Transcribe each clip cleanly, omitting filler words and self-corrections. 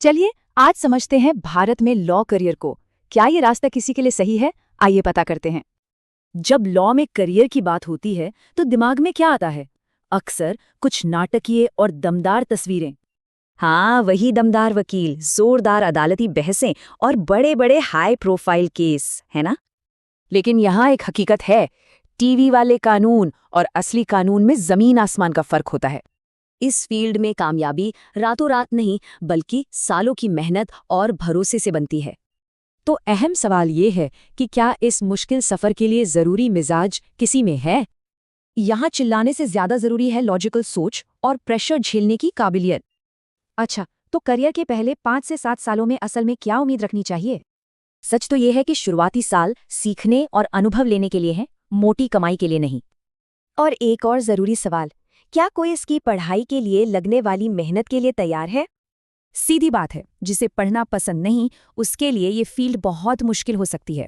चलिए आज समझते हैं भारत में लॉ करियर को। क्या ये रास्ता किसी के लिए सही है? आइए पता करते हैं। जब लॉ में करियर की बात होती है तो दिमाग में क्या आता है? अक्सर कुछ नाटकीय और दमदार तस्वीरें। हाँ, वही दमदार वकील, जोरदार अदालती बहसें और बड़े बड़े हाई प्रोफाइल केस, है ना? लेकिन यहाँ एक हकीकत है। टीवी वाले कानून और असली कानून में जमीन आसमान का फर्क होता है। इस फील्ड में कामयाबी रातों रात नहीं, बल्कि सालों की मेहनत और भरोसे से बनती है। तो अहम सवाल ये है कि क्या इस मुश्किल सफर के लिए जरूरी मिजाज किसी में है? यहाँ चिल्लाने से ज्यादा जरूरी है लॉजिकल सोच और प्रेशर झेलने की काबिलियत। अच्छा, तो करियर के पहले 5 से 7 सालों में असल में क्या उम्मीद रखनी चाहिए? सच तो ये है कि शुरुआती साल सीखने और अनुभव लेने के लिए हैं, मोटी कमाई के लिए नहीं। और एक और जरूरी सवाल, क्या कोई इसकी पढ़ाई के लिए लगने वाली मेहनत के लिए तैयार है? सीधी बात है, जिसे पढ़ना पसंद नहीं उसके लिए ये फील्ड बहुत मुश्किल हो सकती है।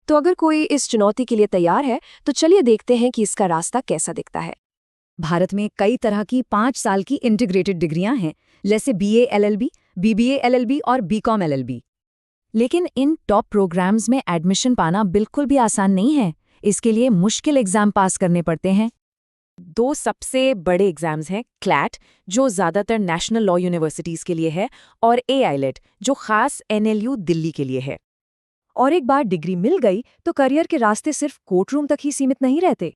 तो अगर कोई इस चुनौती के लिए तैयार है तो चलिए देखते हैं कि इसका रास्ता कैसा दिखता है। भारत में कई तरह की 5 साल की इंटीग्रेटेड डिग्रियां हैं, जैसे BA LLB, BBA LLB और BCom LLB। लेकिन इन टॉप प्रोग्राम्स में एडमिशन पाना बिल्कुल भी आसान नहीं है। इसके लिए मुश्किल एग्जाम पास करने पड़ते हैं। 2 सबसे बड़े एग्जाम्स हैं, क्लैट जो ज़्यादातर नेशनल लॉ यूनिवर्सिटीज़ के लिए है, और AILET जो खास NLU दिल्ली के लिए है। और एक बार डिग्री मिल गई तो करियर के रास्ते सिर्फ कोर्टरूम तक ही सीमित नहीं रहते।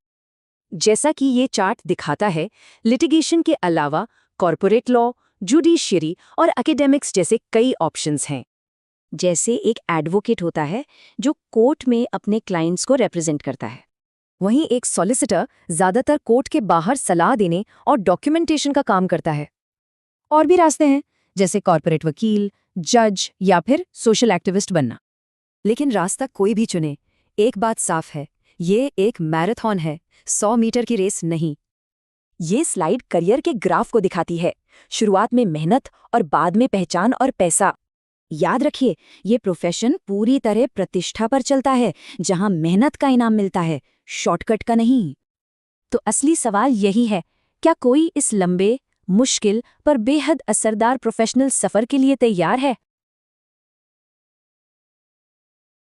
जैसा कि ये चार्ट दिखाता है, लिटिगेशन के अलावा कॉर्पोरेट लॉ, जुडिशियरी और एकेडेमिक्स जैसे कई ऑप्शंस हैं। जैसे एक एडवोकेट होता है जो कोर्ट में अपने क्लाइंट्स को रिप्रेजेंट करता है। वहीं एक सॉलिसिटर ज़्यादातर कोर्ट के बाहर सलाह देने और डॉक्यूमेंटेशन का काम करता है। और भी रास्ते हैं, जैसे कॉर्पोरेट वकील, जज या फिर सोशल एक्टिविस्ट बनना। लेकिन रास्ता कोई भी चुने, एक बात साफ है, ये एक मैराथन है, 100 मीटर की रेस नहीं। ये स्लाइड करियर के ग्राफ को दिखाती है। शुरुआत में मेहनत और बाद में पहचान और पैसा। याद रखिए, ये प्रोफेशन पूरी तरह प्रतिष्ठा पर चलता है, जहां मेहनत का इनाम मिलता है, शॉर्टकट का नहीं। तो असली सवाल यही है, क्या कोई इस लंबे, मुश्किल पर बेहद असरदार प्रोफेशनल सफर के लिए तैयार है?